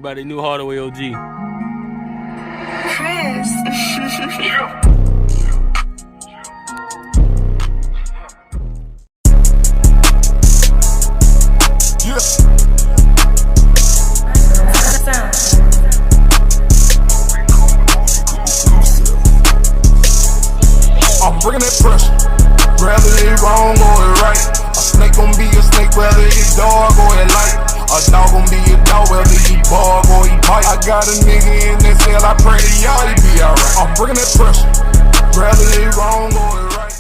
by the new Hardaway OG. Chris. Yeah. I'm bringing that pressure. Rather it wrong or it right. A snake gon' be a snake, whether it dog or it light. A dog gon' be a dog, whether he bark or he bite. I got a nigga in that cell, I pray to y'all he be alright. I'm bringing that pressure. Rather it wrong or it right.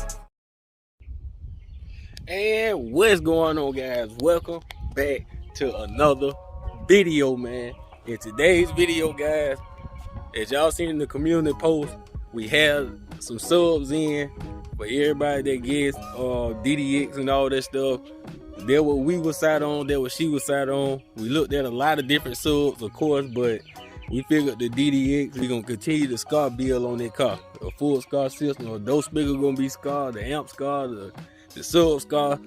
And what's going on, guys? Welcome back to another video, man. In today's video, guys, as y'all seen in the community post, we have some subs in for everybody that gets DDX and all that stuff. That what we was side on, that what she was side on. We looked at a lot of different subs, of course, but we figured the DDX, we gonna continue the Skar build on that car. A full Skar system, a door speaker gonna be Skar, the amp Skar, the sub Skar,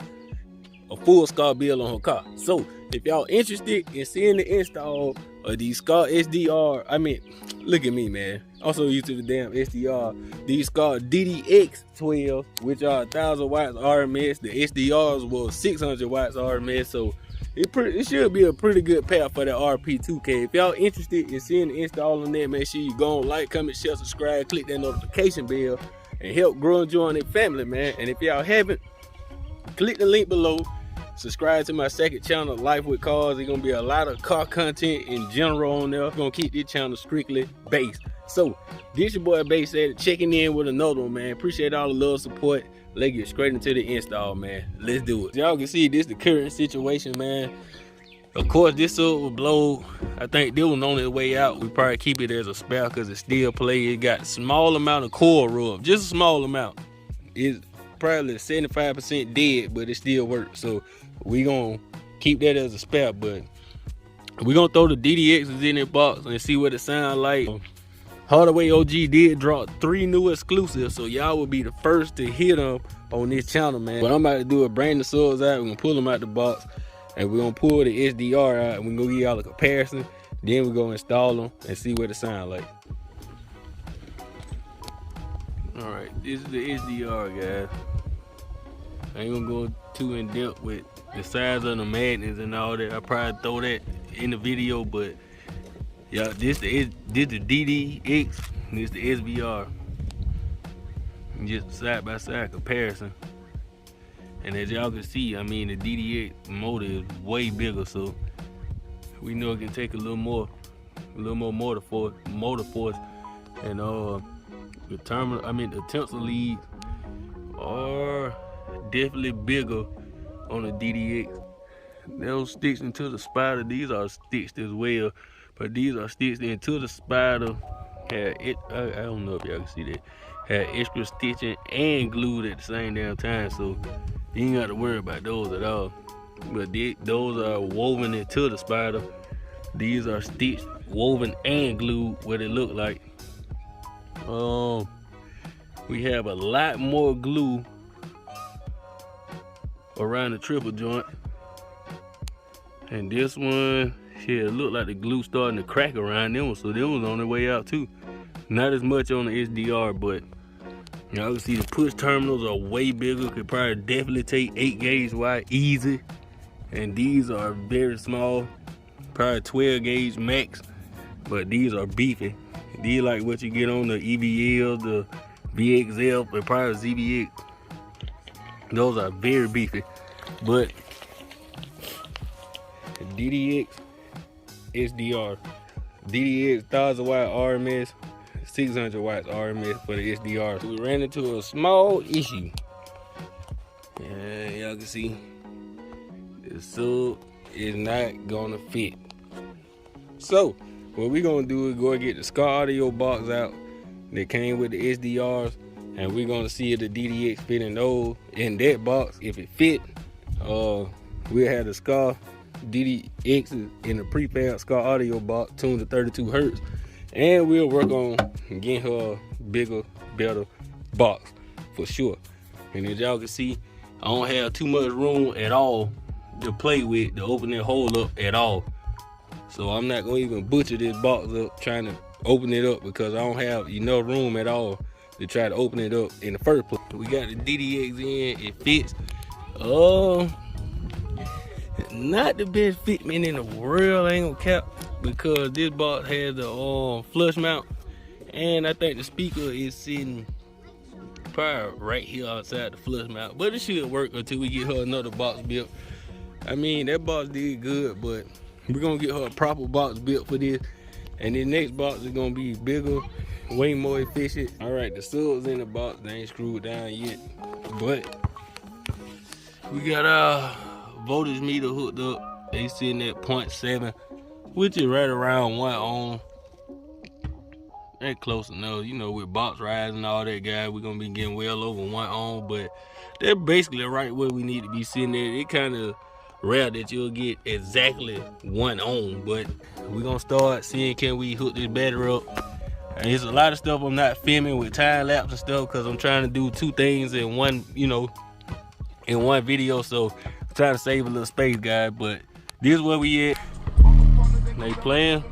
a full Skar build on her car. So if y'all interested in seeing the install of these Skar SDR, I mean, look at me, man. Also used to the damn SDR. These Skar DDX 12, which are 1,000 watts RMS. The SDRs was 600 watts RMS. So it should be a pretty good path for the RP2K. If y'all interested in seeing the install on that, make sure you go on like, comment, share, subscribe, click that notification bell, and help grow and join the family, man. And if y'all haven't, click the link below. Subscribe to my second channel, Life with Cars. There's gonna be a lot of car content in general on there. I'm gonna keep this channel strictly bass. So this your boy Bass said, checking in with another one, man. Appreciate all the love, support. Let's get straight into the install, man. Let's do it. Y'all can see this the current situation, man. Of course, this sub will blow. I think this was on its way out. We probably keep it as a spare because it still play. It got small amount of coil rub, just a small amount. It's probably 75% dead, but it still works. So we gonna keep that as a spare, but we gonna throw the DDXs in that box and see what it sound like. Hardaway OG did drop 3 new exclusives, so y'all will be the first to hit them on this channel, man. But I'm about to do a brand the subs out. We're gonna pull them out the box and we're gonna pull the SDR out and we're gonna give y'all a comparison. Then we're gonna install them and see what it sound like. All right, this is the SDR, guys. I ain't gonna go too in depth with the size of the magnets and all that. I probably throw that in the video, but yeah, this the DDX and this the SVR. Just side by side comparison. And as y'all can see, I mean the DDX motor is way bigger, so we know it can take a little more motor force, and the terminal, I mean the tensor leads are definitely bigger on the DDX. Those stitched into the spider. These are stitched as well, but these are stitched into the spider. I don't know if y'all can see that. Had extra stitching and glued at the same damn time, so you ain't got to worry about those at all. But those are woven into the spider. These are stitched, woven, and glued. What it look like. We have a lot more glue around the triple joint, and this one, shit, it looked like the glue starting to crack around them, so them was on their way out too. Not as much on the SDR, but y'all can see the push terminals are way bigger. Could probably definitely take 8 gauge wide easy, and these are very small, probably 12 gauge max, but these are beefy. These like what you get on the EVL, the VXL, and probably ZVX. Those are very beefy, but DDX, SDR, DDX 1,000 watt RMS, 600 watts RMS for the SDR. So we ran into a small issue. And y'all can see the sub is not gonna fit. So what we gonna do is go and get the Skar audio box out that came with the SDRs, and we're gonna see if the DDX fit in those in that box. If it fit, we'll have the Skar DDX in the prefab Skar audio box tuned to 32 hertz, and we'll work on getting her a bigger, better box for sure. And as y'all can see, I don't have too much room at all to play with to open that hole up at all. So I'm not gonna even butcher this box up trying to open it up because I don't have enough room at all to try to open it up in the first place. We got the DDX in, it fits. Not the best fitment in the world, I ain't gonna cap, because this box has the flush mount, and I think the speaker is sitting probably right here outside the flush mount, but it should work until we get her another box built. I mean, that box did good, but we're gonna get her a proper box built for this, and the next box is gonna be bigger, way more efficient. All right, the subs in the box, they ain't screwed down yet, but we got our voltage meter hooked up. They sitting at 0.7, which is right around 1 ohm. Ain't close enough, you know, with box rise and all that, guys, we're gonna be getting well over 1 ohm, but they're basically right where we need to be sitting at. It kind of rare that you'll get exactly 1 ohm, but we're gonna start seeing can we hook this battery up. And there's a lot of stuff I'm not filming with time lapse and stuff because I'm trying to do 2 things in one, you know, in one video, so I'm trying to save a little space, guys. But this is where we at. They playing.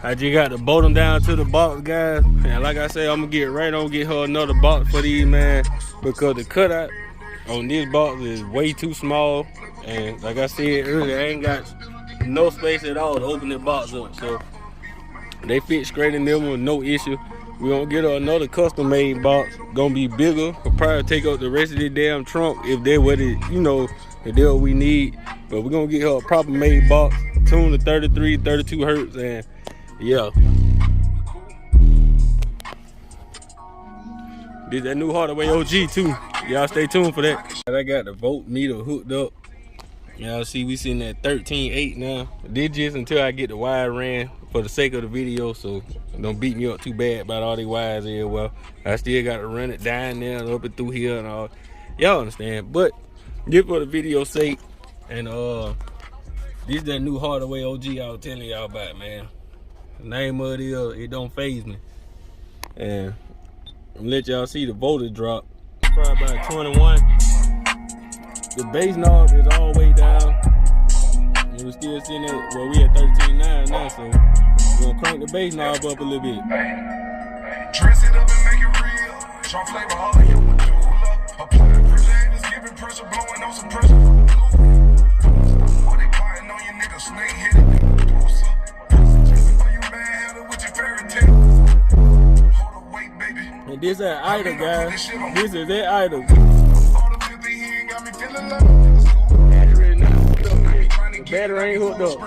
I just got to bolt them down to the box, guys, and like I said, I'm gonna get right on get her another box for these, man, because the cutout on this box is way too small, and like I said earlier, I ain't got no space at all to open the box up, so they fit straight in there with no issue. We're gonna get her another custom made box, gonna be bigger, we'll probably take up the rest of the damn trunk if they're what it, you know, if they're what we need, but we're gonna get her a proper made box, tuned to 33, 32 hertz, and yeah. This that new Hardaway OG too. Y'all stay tuned for that. I got the voltmeter hooked up. Y'all see we sitting at 13.8 now. This just until I get the wire ran for the sake of the video, so don't beat me up too bad about all these wires here. Well, I still got to run it down there and up and through here and all. Y'all understand, but just for the video's sake, and this that new Hardaway OG I was telling y'all about, man. The name of it is, it don't phase me. And I'm gonna let y'all see the voltage drop. Probably about 21. The bass knob is all the way down. And we're still sitting at, well, we at 13.9 now, so we're gonna crank the bass knob up a little bit. Dress it up and make it real. Strong flavor, all of your medulla. Applying pressure, haters giving pressure, blowing on some pressure. What they plotting on you niggas, snake headed. And this is that idle, guys. This is that idle. Battery not hooked up yet. The battery ain't hooked up.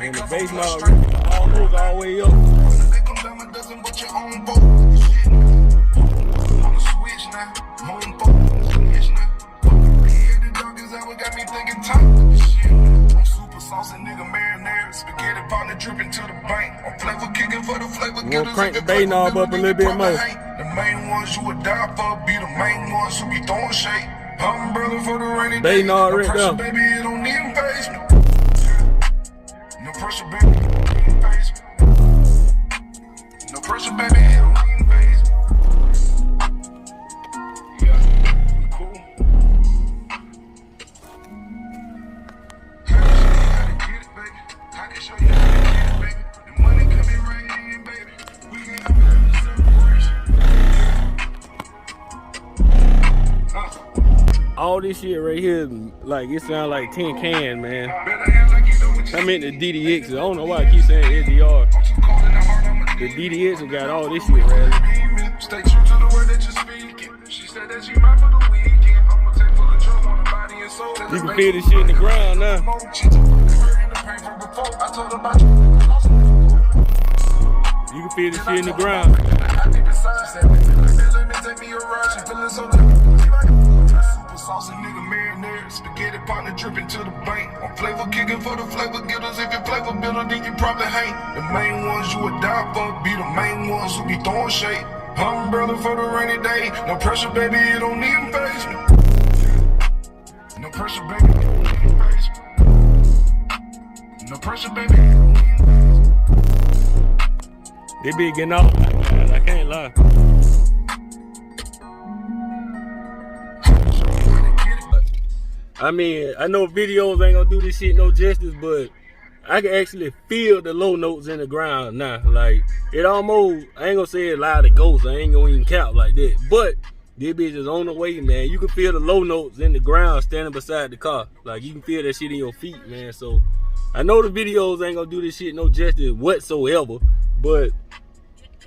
And the bass knob almost all the way up. We'll crank the bass knob up a little bit more. The main ones you would die for be the main ones who be throwing shade. Umbrella for the rainy day. No pressure, baby, it don't even phase me. No pressure, baby, it don't even phase me. No pressure, baby, it don't even phase me. Yeah, cool. I can show you how to get it, baby. The money coming right in, baby. We can have a celebration. All this shit right here, like it sounds like tin can, man. I meant the DDX. I don't know why I keep saying SDR. The DDX got all this shit right. Stay true to the word that you're speaking. She said that she might for the weekend. I'ma take for the trouble on the body and soul. You can feel this shit in the ground now. You can feel this shit in the ground. Saucy nigga marinara, spaghetti partner dripping to the bank. I'm flavor kicking for the flavor getters. If you flavor builder, then you probably hate. The main ones you would die for be the main ones who be throwing shade. Umbrella for the rainy day. No pressure, baby, it don't even phase me. No pressure, baby, it don't even phase me. No pressure, baby, it don't even phase me. They be getting off, guys. I can't lie. I mean, I know videos ain't gonna do this shit no justice, but I can actually feel the low notes in the ground now. Like, it almost, I ain't gonna say it loud to ghost, I ain't gonna even count like that. But this bitch is on the way, man. You can feel the low notes in the ground standing beside the car. Like, you can feel that shit in your feet, man. So, I know the videos ain't gonna do this shit no justice whatsoever, but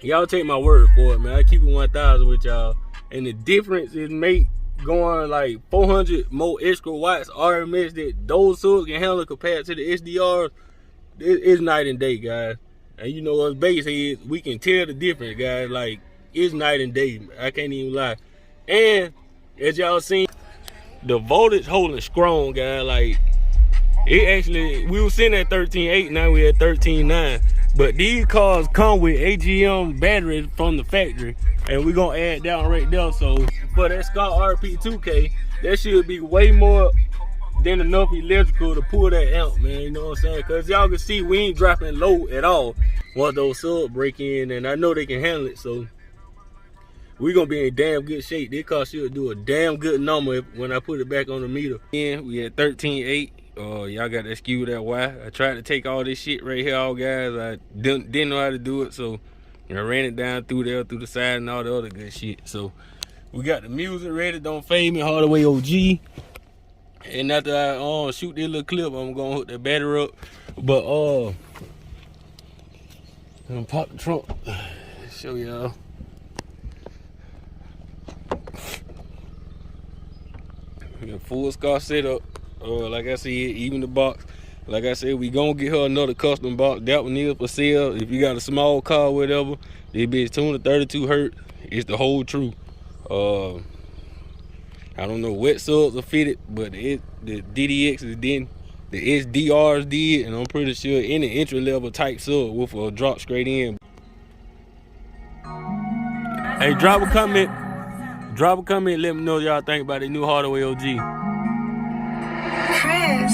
y'all take my word for it, man. I keep it 1,000 with y'all. And the difference is made going like 400 more extra watts RMS that those subs can handle compared to the SDRs. It's night and day, guys. And you know, us base heads, we can tell the difference, guys. Like, it's night and day. I can't even lie. And as y'all seen, the voltage holding strong, guys. Like, it actually, we were sitting at 13.8, now we at 13.9. But these cars come with AGM batteries from the factory, and we're gonna add that right there. So for that Skar RP2K, that should be way more than enough electrical to pull that amp, man. You know what I'm saying? Cause y'all can see we ain't dropping low at all once those subs break in, and I know they can handle it. So we're gonna be in damn good shape. This car should do a damn good number when I put it back on the meter. And we at 13.8. Y'all got to excuse that why. I tried to take all this shit right here, all guys. I didn't know how to do it, so I ran it down through there, through the side, and all the other good shit. So we got the music ready. Don't fade me, Hardaway OG. And after I shoot this little clip, I'm gonna hook the battery up. But I'm gonna pop the trunk. Show y'all. We got full Skar setup. Like I said, even the box. Like I said, we gonna get her another custom box. That one is for sale. If you got a small car or whatever, this bitch tuned to 32 hertz. It's the whole truth. I don't know what subs are fitted, but the DDXs didn't. The SDRs did, and I'm pretty sure any entry level type sub with a drop straight in. Hey, drop a comment. Drop a comment. Let me know what y'all think about the new Hardaway OG. Chris.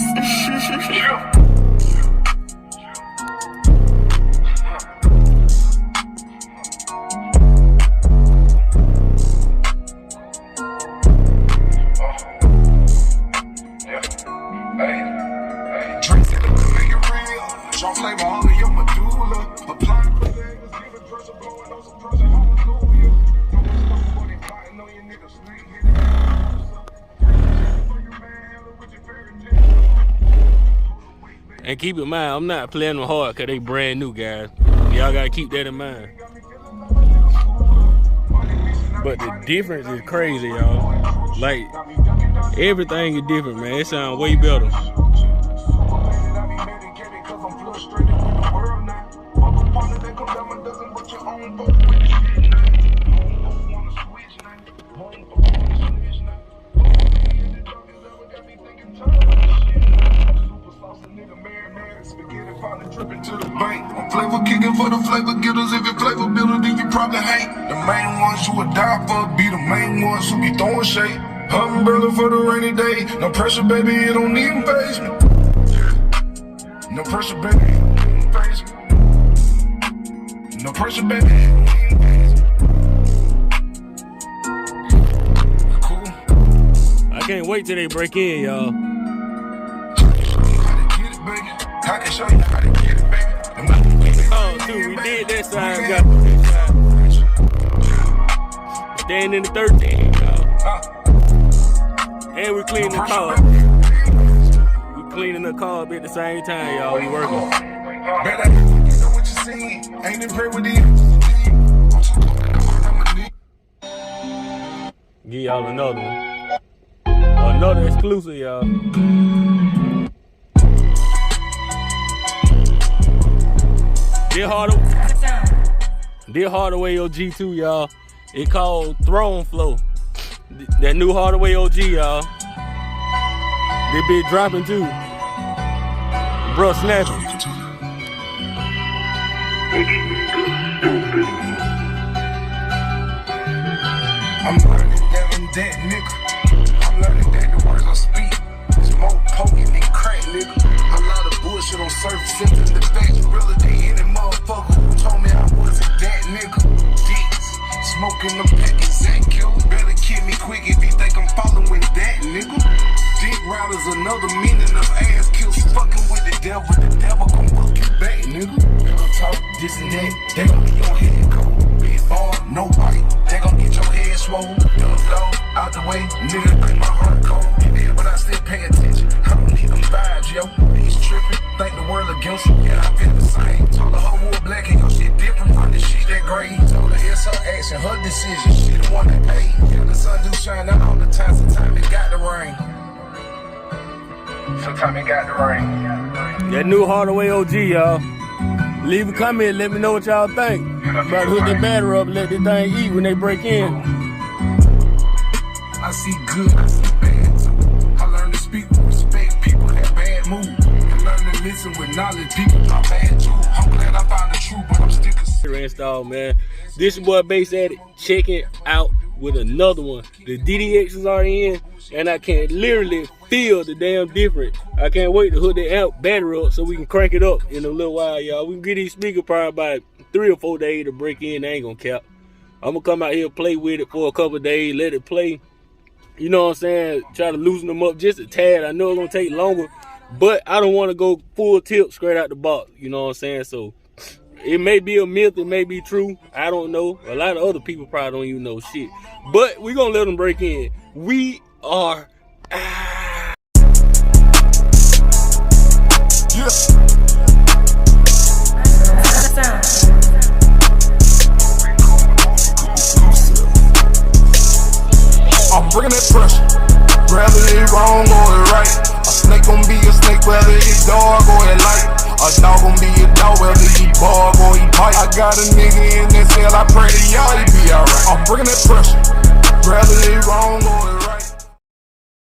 And keep in mind, I'm not playing them hard because they brand new, guys. Y'all gotta keep that in mind. But the difference is crazy, y'all. Like, everything is different, man. It sounds way better. Flavor kicking for the flavor getters. If you flavor builder, then you probably hate. The main ones you would die for be the main ones who be throwing shade. Umbrella for the rainy day. No pressure, baby, it don't even phase me. No pressure, baby, it don't even phase me. No pressure, baby, it don't even phase me. Cool. I can't wait till they break in, y'all. I can show you how to get it, baby. Oh, dude, we did that side. Got that side. Staying in the 13, y'all. And we cleaning the car. We cleaning the car up at the same time, y'all. We working. Better you know what you see. Ain't in prayer with you. Give y'all another one. Another exclusive, y'all. This Hardaway OG too, y'all. It called Throne Flow. That new Hardaway OG, y'all. They be dropping too. Bro, snapping. I'm learning that nigga. I'm learning that the words I speak is more potent than crack, nigga. A lot of bullshit on surface into the facts. Really, they any motherfucker who told me I wasn't that nigga. Dicks, smoking the pack, exact kill. Better kill me quick if you think I'm following that nigga. Dick round out is another meaning of ass kill. You fucking with the devil gon' fuck you back, nigga. I'll talk this and that, they gon' get your head cold. Big ball, no bite, they gon' get your head swollen. Dumb dog, out the way, nigga, think my heart cold. Yeah, but I still pay attention, I don't need them vibes, yo. He's tripping, think the world against him, yeah, I feel the same. Told her whole wood black and your shit different from the shit that gray. Told her it's her action, her decision, she the one that paid. Yeah, the sun do shine out all the time, sometimes it got the rain. Sometimes it got the rain. That new Hardaway OG, y'all. Leave a comment, let me know what y'all think. About to hook that battery up, let this thing eat when they break in. I see good, I see bad too. I learned to speak with respect, people have bad mood. I learned to listen with knowledge, people are bad too. I'm glad I found the truth, but I'm still install, man. This your boy Bass Addict checking out with another one. The DDXs are in, and I can literally feel the damn difference. I can't wait to hook the amp battery up so we can crank it up in a little while, y'all. We can get these speakers probably about 3 or 4 days to break in. I ain't gonna cap. I'm gonna come out here, play with it for a couple of days, let it play. You know what I'm saying? Try to loosen them up just a tad. I know it's gonna take longer, but I don't want to go full tilt straight out the box. You know what I'm saying? So it may be a myth, it may be true. I don't know. A lot of other people probably don't even know shit. But we gonna let them break in. We are. I'm bringing that pressure, whether it wrong or it right. A snake gon' be a snake, whether it dog or it light. A dog gon' be a dog, whether he bark or he bite. I got a nigga in that cell, I pray to y'all he be alright. I'm bringing that pressure, whether it wrong